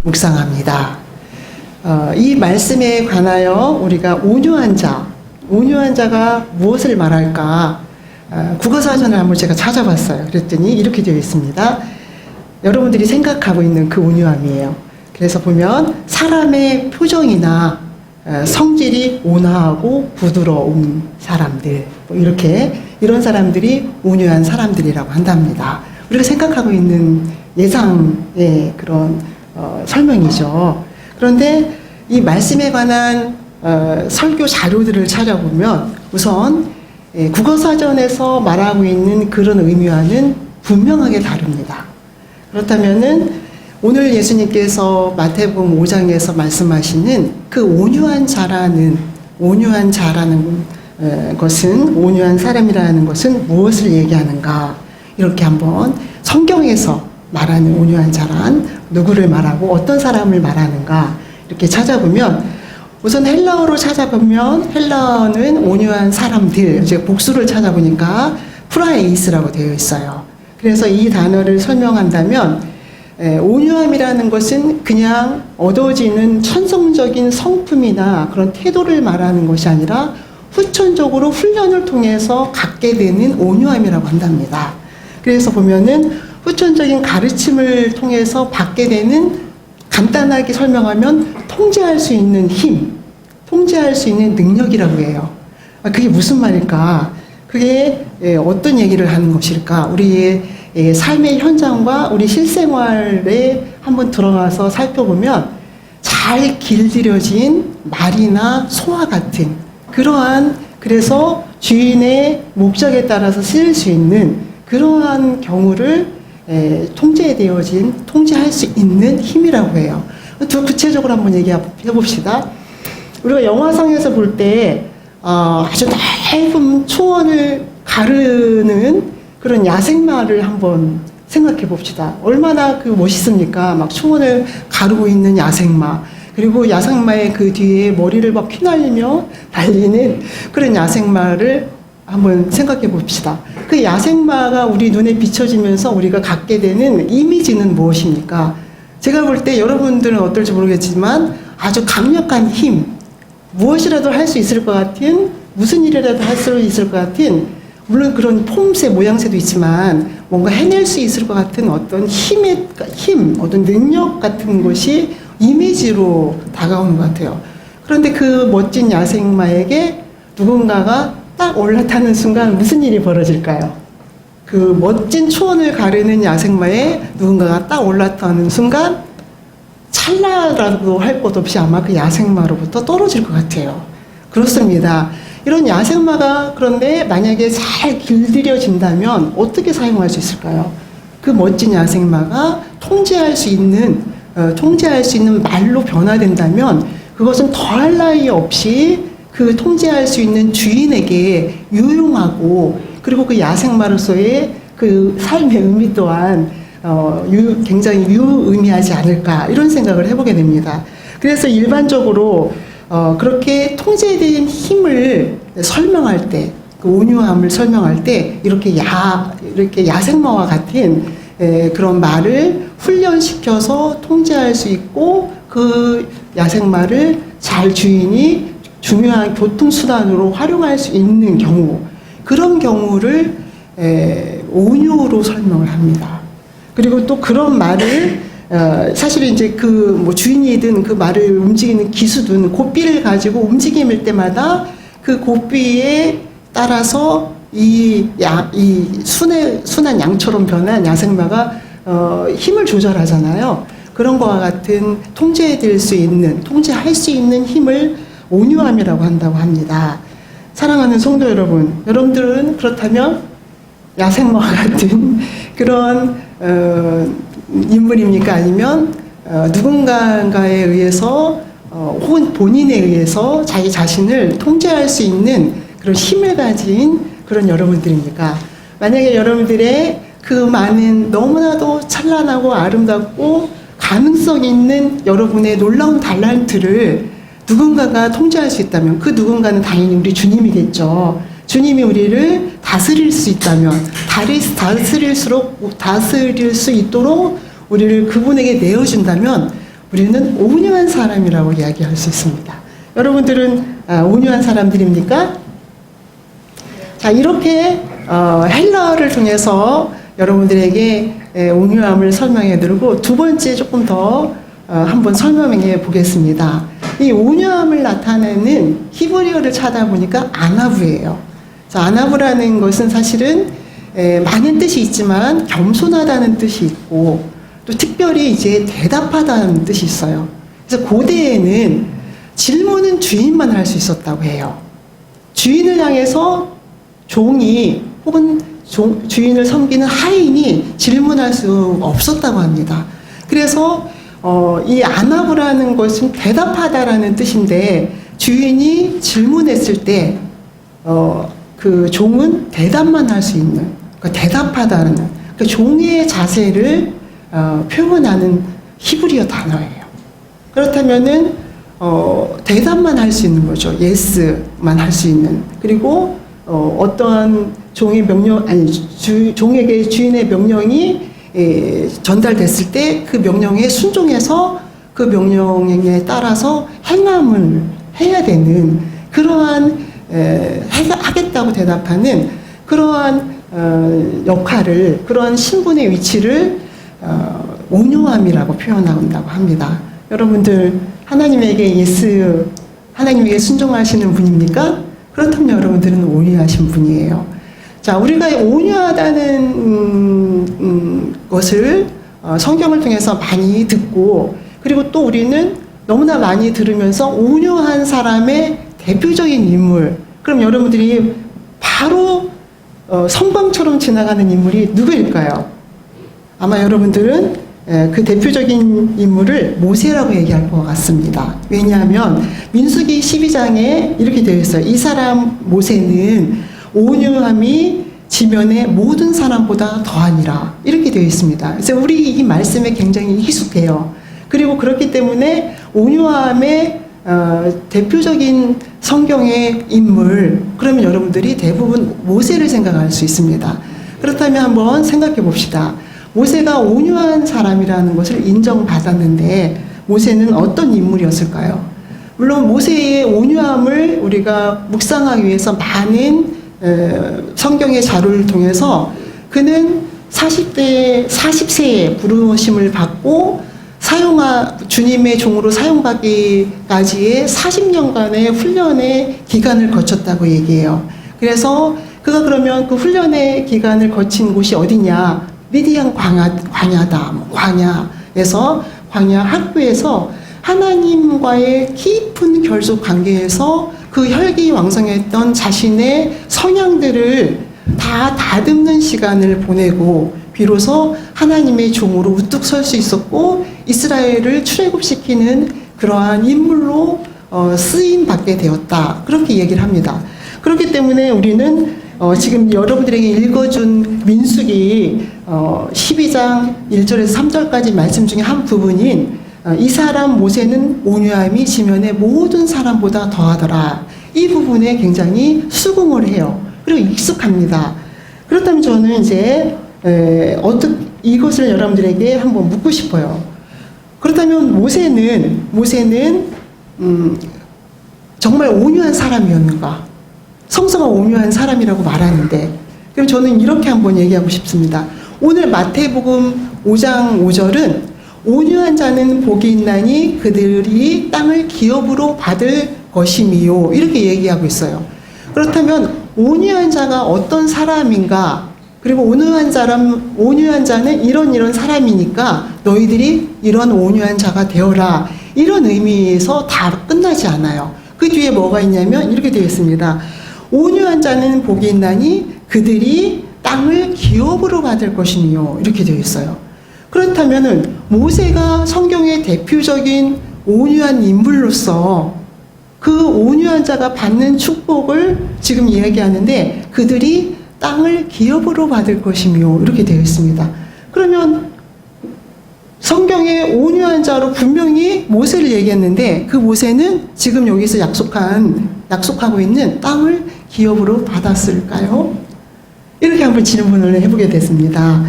묵상합니다. 이 말씀에 관하여 우리가 온유한 자가 무엇을 말할까? 국어사전을 한번 제가 찾아봤어요. 그랬더니 이렇게 되어 있습니다. 여러분들이 생각하고 있는 그 온유함이에요. 그래서 보면 사람의 표정이나 성질이 온화하고 부드러운 사람들, 이런 사람들이 온유한 사람들이라고 한답니다. 우리가 생각하고 있는 예상의 그런 설명이죠. 그런데 이 말씀에 관한 설교 자료들을 찾아보면 우선 국어사전에서 말하고 있는 그런 의미와는 분명하게 다릅니다. 그렇다면은 오늘 예수님께서 마태복음 5장에서 말씀하시는 그 온유한 사람이라는 것은 무엇을 얘기하는가? 이렇게 한번 성경에서 말하는 온유한 자란 누구를 말하고 어떤 사람을 말하는가? 이렇게 찾아보면 우선 헬라어로 찾아보면 헬라어는 온유한 사람들, 제가 복수를 찾아보니까 프라에이스라고 되어 있어요. 그래서 이 단어를 설명한다면 온유함이라는 것은 그냥 얻어지는 천성적인 성품이나 그런 태도를 말하는 것이 아니라 후천적으로 훈련을 통해서 갖게 되는 온유함이라고 한답니다. 그래서 보면은 후천적인 가르침을 통해서 받게 되는, 간단하게 설명하면 통제할 수 있는 힘, 통제할 수 있는 능력이라고 해요. 그게 무슨 말일까? 그게 어떤 얘기를 하는 것일까? 우리의 삶의 현장과 우리 실생활에 한번 들어가서 살펴보면 잘 길들여진 말이나 소와 같은 그래서 주인의 목적에 따라서 쓰일 수 있는 그러한 경우를 통제할 수 있는 힘이라고 해요. 더 구체적으로 한번 얘기해 봅시다. 우리가 영화상에서 볼 때 아주 넓은 초원을 가르는 그런 야생마를 한번 생각해 봅시다. 얼마나 멋있습니까? 막 초원을 가르고 있는 야생마. 그리고 야생마의 그 뒤에 머리를 막 휘날리며 달리는 그런 야생마를 한번 생각해 봅시다. 그 야생마가 우리 눈에 비춰지면서 우리가 갖게 되는 이미지는 무엇입니까? 제가 볼 때 여러분들은 어떨지 모르겠지만 아주 강력한 힘, 무엇이라도 할 수 있을 것 같은, 무슨 일이라도 할 수 있을 것 같은, 물론 그런 폼새, 모양새도 있지만 뭔가 해낼 수 있을 것 같은 어떤 어떤 능력 같은 것이 이미지로 다가오는 것 같아요. 그런데 그 멋진 야생마에게 누군가가 딱 올라타는 순간 무슨 일이 벌어질까요? 그 멋진 초원을 가르는 야생마에 누군가가 딱 올라타는 순간 찰나라고 할 것 없이 아마 그 야생마로부터 떨어질 것 같아요. 그렇습니다. 이런 야생마가 그런데 만약에 잘 길들여진다면 어떻게 사용할 수 있을까요? 그 멋진 야생마가 통제할 수 있는 말로 변화된다면 그것은 더할 나위 없이 그 통제할 수 있는 주인에게 유용하고, 그리고 그 야생마로서의 그 삶의 의미 또한 굉장히 유의미하지 않을까, 이런 생각을 해보게 됩니다. 그래서 일반적으로 그렇게 통제된 힘을 설명할 때, 그 온유함을 설명할 때 이렇게 야생마와 같은 그런 말을 훈련시켜서 통제할 수 있고, 그 야생마를 잘 주인이 중요한 교통수단으로 활용할 수 있는 경우, 그런 경우를 온유로 설명을 합니다. 그리고 또 그런 말을 사실은 이제 주인이든 그 말을 움직이는 기수든 고삐를 가지고 움직임일 때마다 그 고삐에 따라서 이 순한 양처럼 변한 야생마가 힘을 조절하잖아요. 그런 것과 같은 통제할 수 있는 힘을 온유함이라고 한다고 합니다. 사랑하는 성도 여러분, 여러분들은 그렇다면 야생마와 같은 그런 인물입니까? 아니면 누군가에 의해서 혹은 본인에 의해서 자기 자신을 통제할 수 있는 그런 힘을 가진 그런 여러분들입니까? 만약에 여러분들의 그 많은 너무나도 찬란하고 아름답고 가능성 있는 여러분의 놀라운 달란트를 누군가가 통제할 수 있다면 그 누군가는 당연히 우리 주님이겠죠. 주님이 우리를 다스릴 수 있다면, 다스릴 수 있도록 우리를 그분에게 내어준다면 우리는 온유한 사람이라고 이야기할 수 있습니다. 여러분들은 온유한 사람들입니까? 자, 이렇게 헬라어를 통해서 여러분들에게 온유함을 설명해 드리고, 두 번째 조금 더 한번 설명해 보겠습니다. 이 온유함을 나타내는 히브리어를 찾아보니까 아나브예요. 자, 아나브라는 것은 사실은 많은 뜻이 있지만 겸손하다는 뜻이 있고, 또 특별히 이제 대답하다는 뜻이 있어요. 그래서 고대에는 질문은 주인만 할 수 있었다고 해요. 주인을 향해서 종이 혹은 주인을 섬기는 하인이 질문할 수 없었다고 합니다. 그래서 이 아나브라는 것은 대답하다라는 뜻인데, 주인이 질문했을 때 그 종은 대답만 할 수 있는, 그러니까 대답하다는, 그러니까 종의 자세를 표현하는 히브리어 단어예요. 그렇다면은 대답만 할 수 있는 거죠. 예스만 할 수 있는. 그리고 어떠한 종의 명령, 아니 종에게 주인의 명령이 전달됐을 때 그 명령에 순종해서 그 명령에 따라서 행함을 해야 되는 그러한 하겠다고 대답하는 그러한 역할을, 그러한 신분의 위치를 온유함이라고 표현한다고 합니다. 여러분들 하나님에게 하나님에게 순종하시는 분입니까? 그렇다면 여러분들은 온유하신 분이에요. 자, 우리가 온유하다는 것을 성경을 통해서 많이 듣고, 그리고 또 우리는 너무나 많이 들으면서 온유한 사람의 대표적인 인물, 그럼 여러분들이 바로 성광처럼 지나가는 인물이 누구일까요? 아마 여러분들은 그 대표적인 인물을 모세라고 얘기할 것 같습니다. 왜냐하면 민수기 12장에 이렇게 되어 있어요. 이 사람 모세는 온유함이 지면의 모든 사람보다 더하니라, 이렇게 되어 있습니다. 그래서 우리 이 말씀에 굉장히 익숙해요. 그리고 그렇기 때문에 온유함의 대표적인 성경의 인물, 그러면 여러분들이 대부분 모세를 생각할 수 있습니다. 그렇다면 한번 생각해 봅시다. 모세가 온유한 사람이라는 것을 인정받았는데 모세는 어떤 인물이었을까요? 물론 모세의 온유함을 우리가 묵상하기 위해서 많은 성경의 자료를 통해서, 그는 40세에 부르심을 받고 주님의 종으로 사용받기까지의 40년간의 훈련의 기간을 거쳤다고 얘기해요. 그래서 그가 그러면 그 훈련의 기간을 거친 곳이 어디냐? 미디안 광야다. 광야에서, 광야 학교에서 하나님과의 깊은 결속 관계에서 그 혈기왕성했던 자신의 성향들을 다 다듬는 시간을 보내고, 비로소 하나님의 종으로 우뚝 설 수 있었고 이스라엘을 출애굽시키는 그러한 인물로 쓰임 받게 되었다, 그렇게 얘기를 합니다. 그렇기 때문에 우리는 지금 여러분들에게 읽어준 민수기 12장 1절에서 3절까지 말씀 중에 한 부분인 이 사람 모세는 온유함이 지면의 모든 사람보다 더하더라, 이 부분에 굉장히 수긍을 해요. 그리고 익숙합니다. 그렇다면 저는 이제 이것을 여러분들에게 한번 묻고 싶어요. 그렇다면 모세는 정말 온유한 사람이었는가? 성서가 온유한 사람이라고 말하는데, 그럼 저는 이렇게 한번 얘기하고 싶습니다. 오늘 마태복음 5장 5절은 온유한 자는 복이 있나니 그들이 땅을 기업으로 받을 것이미요, 이렇게 얘기하고 있어요. 그렇다면 온유한 자가 어떤 사람인가? 그리고 온유한 자는 이런 사람이니까 너희들이 이런 온유한 자가 되어라, 이런 의미에서 다 끝나지 않아요. 그 뒤에 뭐가 있냐면 이렇게 되어 있습니다. 온유한 자는 복이 있나니 그들이 땅을 기업으로 받을 것이니요, 이렇게 되어 있어요. 그렇다면은 모세가 성경의 대표적인 온유한 인물로서 그 온유한 자가 받는 축복을 지금 이야기하는데, 그들이 땅을 기업으로 받을 것이며, 이렇게 되어 있습니다. 그러면 성경의 온유한 자로 분명히 모세를 얘기했는데, 그 모세는 지금 여기서 약속하고 있는 땅을 기업으로 받았을까요? 이렇게 한번 질문을 해보게 됐습니다.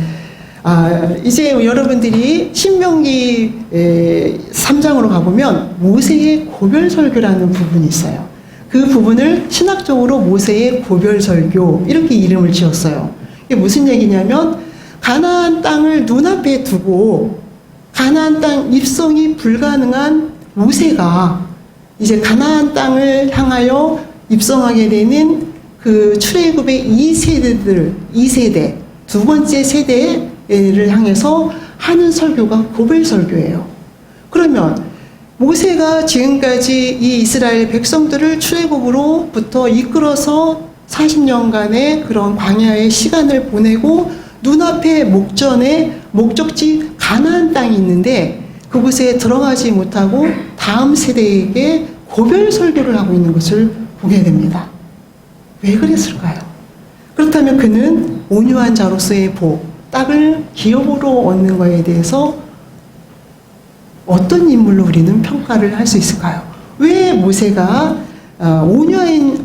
이제 여러분들이 신명기 3장으로 가보면 모세의 고별설교라는 부분이 있어요. 그 부분을 신학적으로 모세의 고별설교 이렇게 이름을 지었어요. 이게 무슨 얘기냐면 가나안 땅을 눈앞에 두고 가나안 땅 입성이 불가능한 모세가 이제 가나안 땅을 향하여 입성하게 되는 그 출애굽의 2세대 두 번째 세대를 향해서 하는 설교가 고별설교예요. 그러면 모세가 지금까지 이 이스라엘 백성들을 출애굽으로부터 이끌어서 40년간의 그런 광야의 시간을 보내고 눈앞에 목적지 가나안 땅이 있는데 그곳에 들어가지 못하고 다음 세대에게 고별 설교를 하고 있는 것을 보게 됩니다. 왜 그랬을까요? 그렇다면 그는 온유한 자로서의 복, 땅을 기업으로 얻는 것에 대해서 어떤 인물로 우리는 평가를 할 수 있을까요? 왜 모세가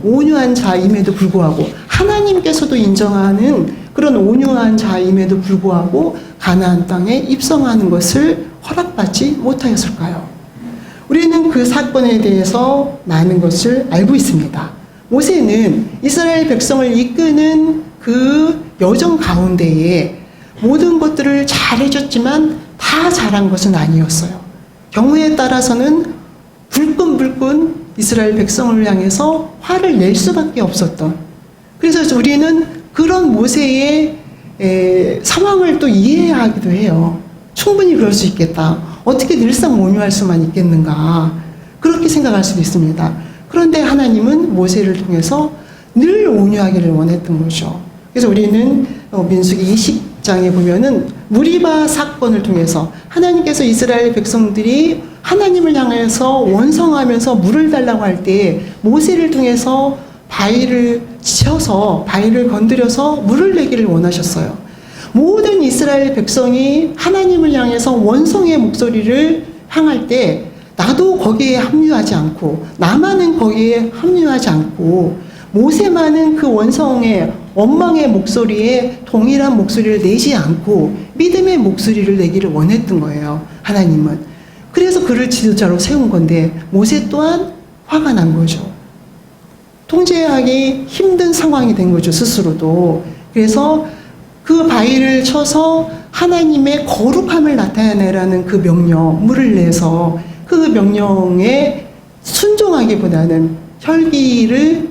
온유한 자임에도 불구하고 하나님께서도 인정하는 그런 온유한 자임에도 불구하고 가나안 땅에 입성하는 것을 허락받지 못하였을까요? 우리는 그 사건에 대해서 많은 것을 알고 있습니다. 모세는 이스라엘 백성을 이끄는 그 여정 가운데에 모든 것들을 잘해줬지만 다 잘한 것은 아니었어요. 경우에 따라서는 불끈불끈 이스라엘 백성을 향해서 화를 낼 수밖에 없었던, 그래서 우리는 그런 모세의 상황을 또 이해하기도 해요. 충분히 그럴 수 있겠다. 어떻게 늘상 온유할 수만 있겠는가. 그렇게 생각할 수도 있습니다. 그런데 하나님은 모세를 통해서 늘 온유하기를 원했던 거죠. 그래서 우리는 민수기 20장에 보면은 무리바 사건을 통해서 하나님께서 이스라엘 백성들이 하나님을 향해서 원성하면서 물을 달라고 할 때 모세를 통해서 바위를 치어서 바위를 건드려서 물을 내기를 원하셨어요. 모든 이스라엘 백성이 하나님을 향해서 원성의 목소리를 향할 때 나도 거기에 합류하지 않고 나만은 거기에 합류하지 않고 모세만은 그 원성의 원망의 목소리에 동일한 목소리를 내지 않고 믿음의 목소리를 내기를 원했던 거예요. 하나님은. 그래서 그를 지도자로 세운 건데 모세 또한 화가 난 거죠. 통제하기 힘든 상황이 된 거죠. 스스로도. 그래서 그 바위를 쳐서 하나님의 거룩함을 나타내라는 그 명령, 물을 내서 그 명령에 순종하기보다는 혈기를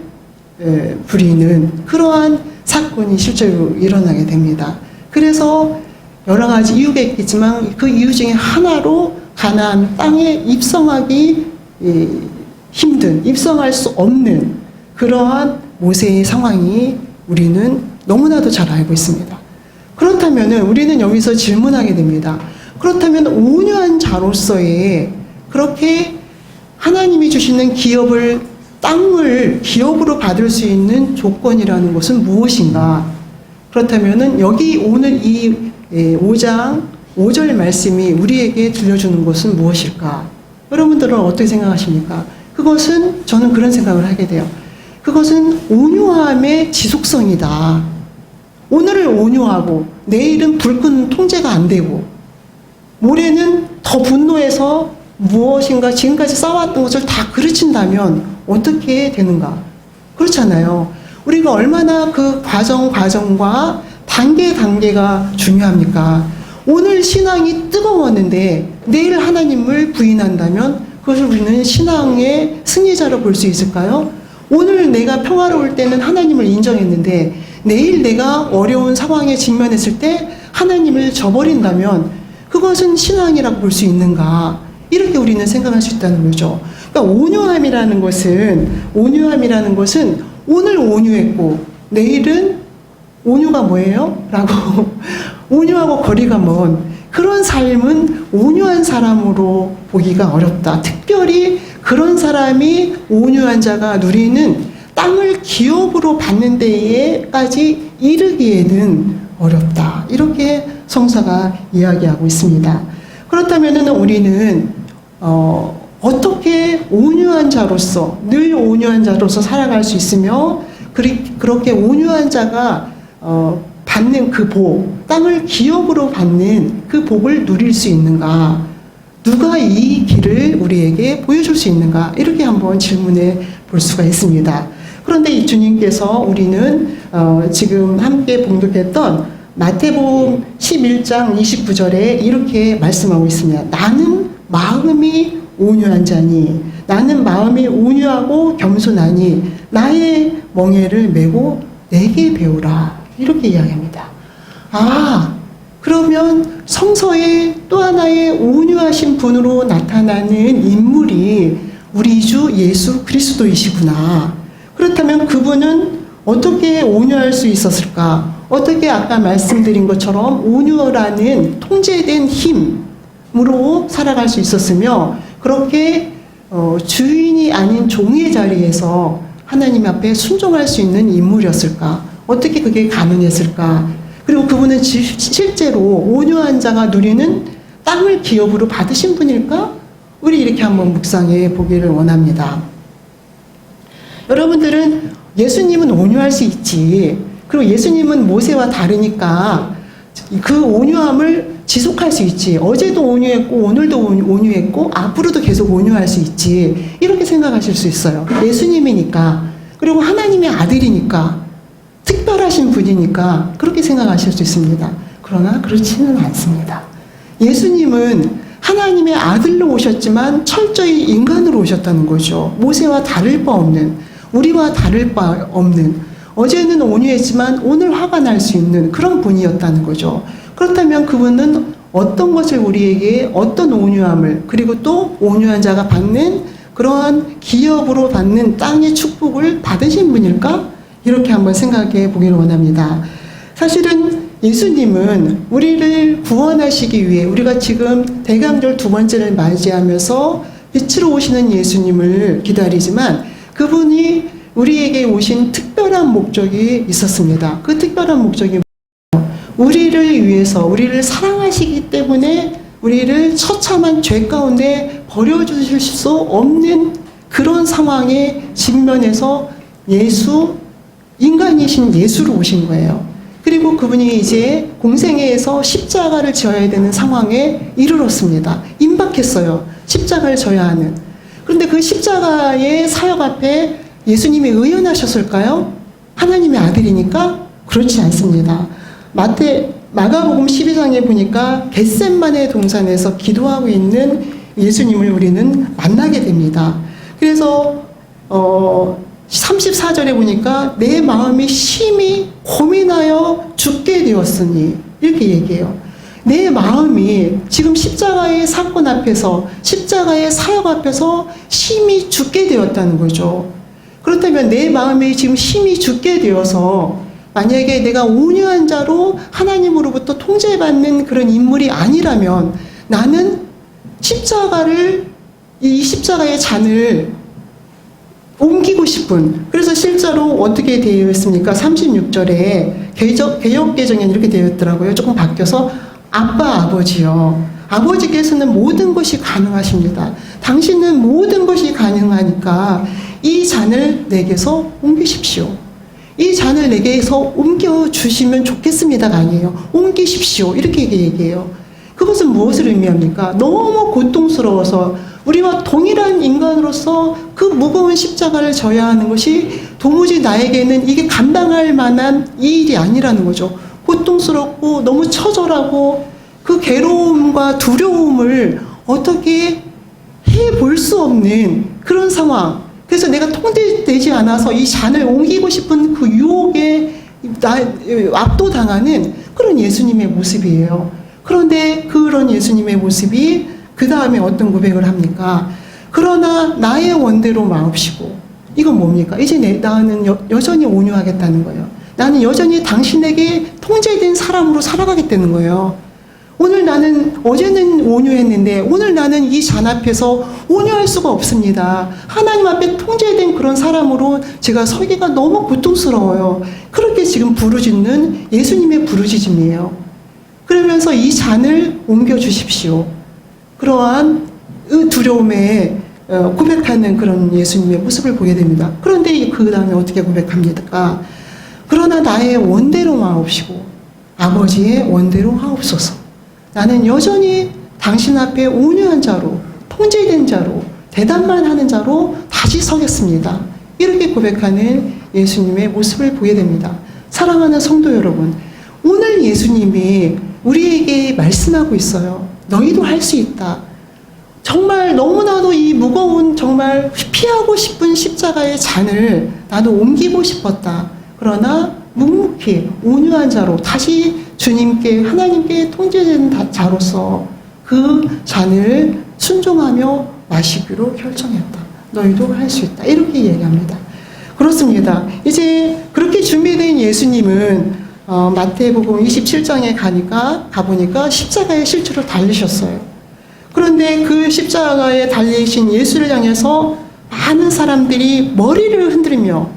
부리는 그러한 사건이 실제로 일어나게 됩니다. 그래서 여러 가지 이유가 있겠지만 그 이유 중에 하나로 가나안 땅에 입성하기 힘든, 입성할 수 없는 그러한 모세의 상황이 우리는 너무나도 잘 알고 있습니다. 그렇다면 우리는 여기서 질문하게 됩니다. 그렇다면 온유한 자로서의 그렇게 하나님이 주시는 땅을 기업으로 받을 수 있는 조건이라는 것은 무엇인가? 그렇다면 여기 오늘 이 5장 5절 말씀이 우리에게 들려주는 것은 무엇일까? 여러분들은 어떻게 생각하십니까? 그것은 저는 그런 생각을 하게 돼요. 그것은 온유함의 지속성이다. 오늘을 온유하고 내일은 불끈 통제가 안 되고 모레는 더 분노해서 무엇인가 지금까지 쌓아왔던 것을 다 그르친다면 어떻게 되는가? 그렇잖아요. 우리가 얼마나 그 과정과 단계가 중요합니까? 오늘 신앙이 뜨거웠는데 내일 하나님을 부인한다면 그것을 우리는 신앙의 승리자로 볼 수 있을까요? 오늘 내가 평화로울 때는 하나님을 인정했는데 내일 내가 어려운 상황에 직면했을 때 하나님을 저버린다면 그것은 신앙이라고 볼 수 있는가? 이렇게 우리는 생각할 수 있다는 거죠. 그러니까 온유함이라는 것은 오늘 온유했고 내일은 온유가 뭐예요? 라고 온유하고 거리가 먼 그런 삶은 온유한 사람으로 보기가 어렵다. 특별히 그런 사람이 온유한 자가 누리는 땅을 기업으로 받는 데에까지 이르기에는 어렵다. 이렇게 성서가 이야기하고 있습니다. 그렇다면 우리는 어떻게 온유한 자로서 늘 온유한 자로서 살아갈 수 있으며 그렇게 온유한 자가 받는 그 복, 땅을 기업으로 받는 그 복을 누릴 수 있는가? 누가 이 길을 우리에게 보여줄 수 있는가? 이렇게 한번 질문해 볼 수가 있습니다. 그런데 이 주님께서 우리는 지금 함께 봉독했던 마태복음 11장 29절에 이렇게 말씀하고 있습니다. 나는 마음이 온유한 자니, 나는 마음이 온유하고 겸손하니 나의 멍에를 메고 내게 배우라. 이렇게 이야기합니다. 아, 그러면 성서에 또 하나의 온유하신 분으로 나타나는 인물이 우리 주 예수 그리스도이시구나. 그렇다면 그분은 어떻게 온유할 수 있었을까? 어떻게 아까 말씀드린 것처럼 온유라는 통제된 힘으로 살아갈 수 있었으며 그렇게 주인이 아닌 종의 자리에서 하나님 앞에 순종할 수 있는 인물이었을까? 어떻게 그게 가능했을까? 그리고 그분은 실제로 온유한 자가 누리는 땅을 기업으로 받으신 분일까? 우리 이렇게 한번 묵상해 보기를 원합니다. 여러분들은 예수님은 온유할 수 있지. 그리고 예수님은 모세와 다르니까 그 온유함을 지속할 수 있지. 어제도 온유했고 오늘도 온유했고 앞으로도 계속 온유할 수 있지. 이렇게 생각하실 수 있어요. 예수님이니까. 그리고 하나님의 아들이니까. 특별하신 분이니까 그렇게 생각하실 수 있습니다. 그러나 그렇지는 않습니다. 예수님은 하나님의 아들로 오셨지만 철저히 인간으로 오셨다는 거죠. 모세와 다를 바 없는, 우리와 다를 바 없는, 어제는 온유했지만 오늘 화가 날 수 있는 그런 분이었다는 거죠. 그렇다면 그분은 어떤 것을 우리에게 어떤 온유함을, 그리고 또 온유한 자가 받는 그러한 기업으로 받는 땅의 축복을 받으신 분일까? 이렇게 한번 생각해 보기를 원합니다. 사실은 예수님은 우리를 구원하시기 위해 우리가 지금 대강절 두 번째를 맞이하면서 빛으로 오시는 예수님을 기다리지만 그분이 우리에게 오신 특별한 목적이 있었습니다. 그 특별한 목적이 우리를 위해서, 우리를 사랑하시기 때문에 우리를 처참한 죄 가운데 버려주실 수 없는 그런 상황에 직면해서 인간이신 예수로 오신 거예요. 그리고 그분이 이제 공생애에서 십자가를 져야 되는 상황에 이르렀습니다. 임박했어요. 십자가를 져야 하는. 그런데 그 십자가의 사역 앞에 예수님이 의연하셨을까요? 하나님의 아들이니까? 그렇지 않습니다. 마가복음 12장에 보니까 겟셋마네 동산에서 기도하고 있는 예수님을 우리는 만나게 됩니다. 그래서 34절에 보니까 내 마음이 심히 고민하여 죽게 되었으니 이렇게 얘기해요. 내 마음이 지금 십자가의 사건 앞에서, 십자가의 사역 앞에서 심히 죽게 되었다는 거죠. 그렇다면 내 마음이 지금 심히 죽게 되어서 만약에 내가 온유한 자로 하나님으로부터 통제받는 그런 인물이 아니라면 나는 이 십자가의 잔을 옮기고 싶은, 그래서 실제로 어떻게 되어 있습니까? 36절에 개역개정에 이렇게 되어 있더라고요. 조금 바뀌어서 아빠, 아버지요. 아버지께서는 모든 것이 가능하십니다. 당신은 모든 것이 가능하니까 이 잔을 내게서 옮기십시오. 이 잔을 내게서 옮겨주시면 좋겠습니다가 아니에요. 옮기십시오. 이렇게 얘기해요. 그것은 무엇을 의미합니까? 너무 고통스러워서 우리와 동일한 인간으로서 그 무거운 십자가를 져야 하는 것이 도무지 나에게는 이게 감당할 만한 이 일이 아니라는 거죠. 고통스럽고 너무 처절하고 그 괴로움과 두려움을 어떻게 해볼 수 없는 그런 상황. 그래서 내가 통제되지 않아서 이 잔을 옮기고 싶은 그 유혹에 압도당하는 그런 예수님의 모습이에요. 그런데 그런 예수님의 모습이 그 다음에 어떤 고백을 합니까? 그러나 나의 원대로 마옵시고. 이건 뭡니까? 이제 나는 여전히 온유하겠다는 거예요. 나는 여전히 당신에게 통제된 사람으로 살아가겠다는 거예요. 어제는 온유했는데 오늘 나는 이 잔 앞에서 온유할 수가 없습니다. 하나님 앞에 통제된 그런 사람으로 제가 서기가 너무 고통스러워요. 그렇게 지금 부르짖는 예수님의 부르짖음이에요. 그러면서 이 잔을 옮겨주십시오. 그러한 두려움에 고백하는 그런 예수님의 모습을 보게 됩니다. 그런데 그 다음에 어떻게 고백합니까? 그러나 나의 원대로 마옵시고 아버지의 원대로 하옵소서. 나는 여전히 당신 앞에 온유한 자로, 통제된 자로, 대답만 하는 자로 다시 서겠습니다. 이렇게 고백하는 예수님의 모습을 보게 됩니다. 사랑하는 성도 여러분, 오늘 예수님이 우리에게 말씀하고 있어요. 너희도 할 수 있다. 정말 너무나도 이 무거운, 정말 피하고 싶은 십자가의 잔을 나도 옮기고 싶었다. 그러나 묵묵히 온유한 자로 다시 주님께, 하나님께 통제된 자로서 그 잔을 순종하며 마시기로 결정했다. 너희도 할 수 있다. 이렇게 얘기합니다. 그렇습니다. 이제 그렇게 준비된 예수님은 마태복음 27장에 가보니까 십자가에 실제로 달리셨어요. 그런데 그 십자가에 달리신 예수를 향해서 많은 사람들이 머리를 흔들며,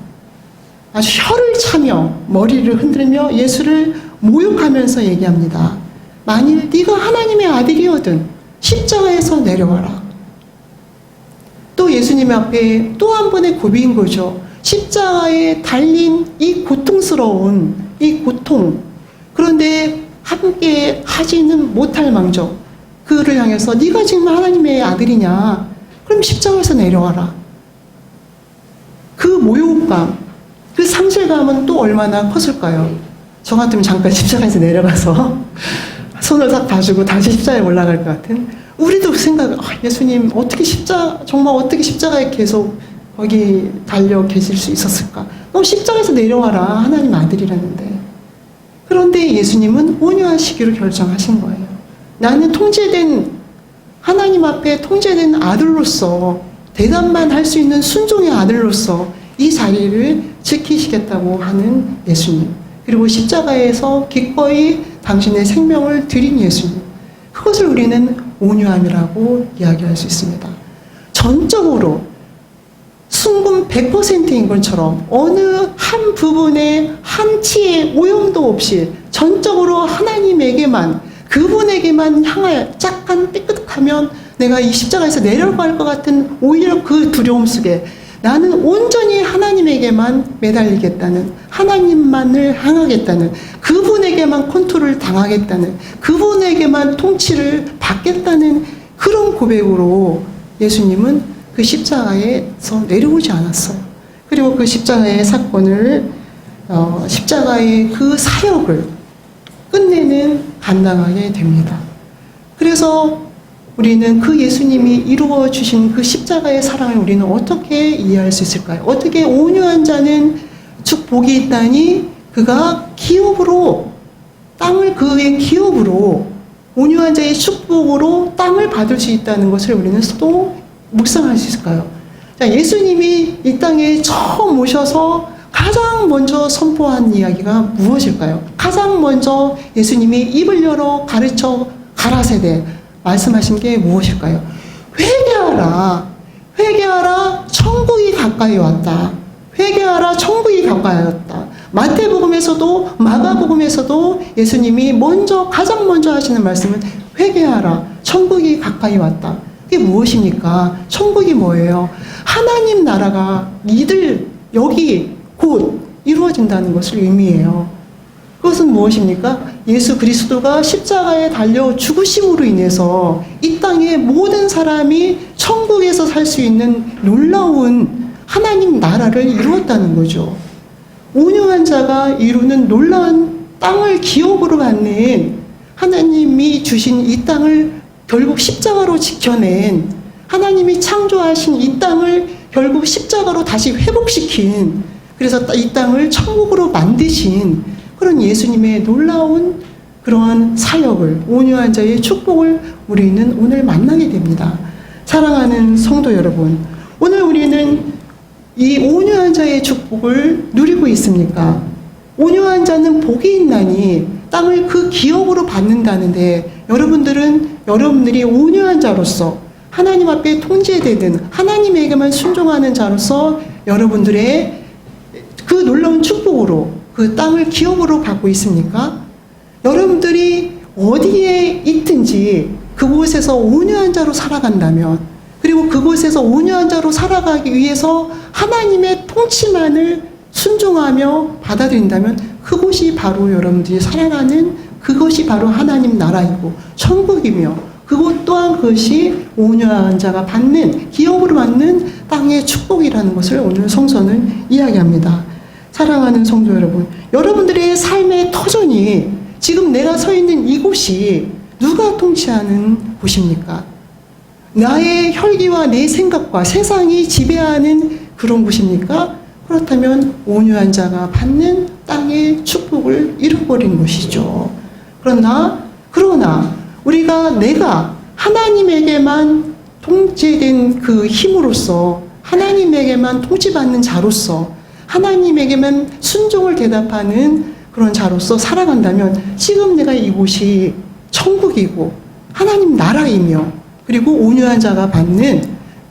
아주 혀를 차며 머리를 흔들며 예수를 모욕하면서 얘기합니다. 만일 네가 하나님의 아들이거든 십자가에서 내려와라. 또 예수님 앞에 또 한 번의 고비인 거죠. 십자가에 달린 이 고통스러운 이 고통, 그런데 함께 하지는 못할 망정, 그를 향해서 네가 지금 하나님의 아들이냐? 그럼 십자가에서 내려와라. 그 모욕감, 그 상실감은 또 얼마나 컸을까요? 저 같으면 잠깐 십자가에서 내려가서 손을 딱 봐주고 다시 십자가에 올라갈 것 같은, 우리도 예수님 정말 어떻게 십자가에 계속 거기 달려 계실 수 있었을까? 너 십자가에서 내려와라. 하나님 아들이라는데. 그런데 예수님은 온유하시기로 결정하신 거예요. 나는 하나님 앞에 통제된 아들로서, 대답만 할 수 있는 순종의 아들로서 이 자리를 지키시겠다고 하는 예수님. 그리고 십자가에서 기꺼이 당신의 생명을 드린 예수님. 그것을 우리는 온유함이라고 이야기할 수 있습니다. 전적으로 순금 100%인 것처럼 어느 한 부분에 한 치의 오염도 없이 전적으로 하나님에게만, 그분에게만 향하여 약간 삐끗하면 내가 이 십자가에서 내려갈 것 같은 오히려 그 두려움 속에 나는 온전히 하나님에게만 매달리겠다는, 하나님만을 향하겠다는, 그분에게만 컨트롤을 당하겠다는, 그분에게만 통치를 받겠다는 그런 고백으로 예수님은 그 십자가에서 내려오지 않았어요. 그리고 그 십자가의 사건을, 십자가의 그 사역을 끝내는 감당하게 됩니다. 그래서 우리는 그 예수님이 이루어 주신 그 십자가의 사랑을 우리는 어떻게 이해할 수 있을까요? 어떻게 온유한 자는 축복이 있다니 그가 기업으로, 그의 기업으로, 온유한 자의 축복으로 땅을 받을 수 있다는 것을 우리는 또 묵상할 수 있을까요? 자, 예수님이 이 땅에 처음 오셔서 가장 먼저 선포한 이야기가 무엇일까요? 가장 먼저 예수님이 입을 열어 가르쳐 가라사대 말씀하신 게 무엇일까요? 회개하라. 회개하라. 천국이 가까이 왔다. 회개하라. 천국이 가까이 왔다. 마태복음에서도 마가복음에서도 예수님이 가장 먼저 하시는 말씀은 회개하라. 천국이 가까이 왔다. 그게 무엇입니까? 천국이 뭐예요? 하나님 나라가 여기 곧 이루어진다는 것을 의미해요. 그것은 무엇입니까? 예수 그리스도가 십자가에 달려 죽으심으로 인해서 이 땅의 모든 사람이 천국에서 살 수 있는 놀라운 하나님 나라를 이루었다는 거죠. 온유한 자가 이루는 놀라운 땅을 기업으로 받는, 하나님이 주신 이 땅을 결국 십자가로 지켜낸, 하나님이 창조하신 이 땅을 결국 십자가로 다시 회복시킨, 그래서 이 땅을 천국으로 만드신 그런 예수님의 놀라운 그러한 사역을, 온유한 자의 축복을 우리는 오늘 만나게 됩니다. 사랑하는 성도 여러분, 오늘 우리는 이 온유한 자의 축복을 누리고 있습니까? 온유한 자는 복이 있나니 땅을 그 기업으로 받는다는데, 여러분들이 온유한 자로서 하나님 앞에 통제되든 하나님에게만 순종하는 자로서 여러분들의 그 놀라운 축복으로 그 땅을 기업으로 받고 있습니까? 여러분들이 어디에 있든지 그곳에서 온유한 자로 살아간다면, 그리고 그곳에서 온유한 자로 살아가기 위해서 하나님의 통치만을 순종하며 받아들인다면 그곳이 바로 여러분들이 살아가는 그것이 바로 하나님 나라이고 천국이며 그것 또한 그것이 온유한 자가 받는 기업으로 받는 땅의 축복이라는 것을 오늘 성서는 이야기합니다. 사랑하는 성도 여러분, 여러분들의 삶의 터전이 지금 내가 서 있는 이곳이 누가 통치하는 곳입니까? 나의 혈기와 내 생각과 세상이 지배하는 그런 곳입니까? 그렇다면 온유한 자가 받는 땅의 축복을 잃어버린 것이죠. 그러나 내가 하나님에게만 통제된 그 힘으로써 하나님에게만 통치받는 자로서 하나님에게만 순종을 대답하는 그런 자로서 살아간다면 지금 내가 이곳이 천국이고 하나님 나라이며 그리고 온유한 자가 받는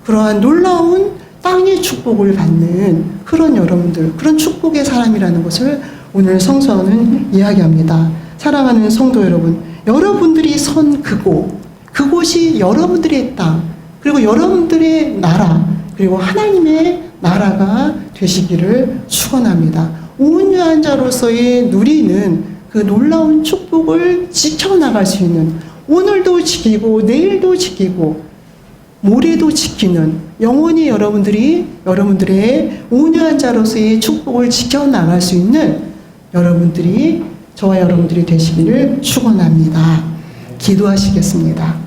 그러한 놀라운 땅의 축복을 받는 그런 여러분들, 그런 축복의 사람이라는 것을 오늘 성서는 이야기합니다. 사랑하는 성도 여러분, 여러분들이 선 그곳이 여러분들의 땅, 그리고 여러분들의 나라, 그리고 하나님의 나라가 되시기를 축원합니다. 온유한 자로서의 누리는 그 놀라운 축복을 지켜나갈 수 있는, 오늘도 지키고 내일도 지키고 모레도 지키는, 영원히 여러분들의 온유한 자로서의 축복을 지켜나갈 수 있는 저와 여러분들이 되시기를 축원합니다. 기도하시겠습니다.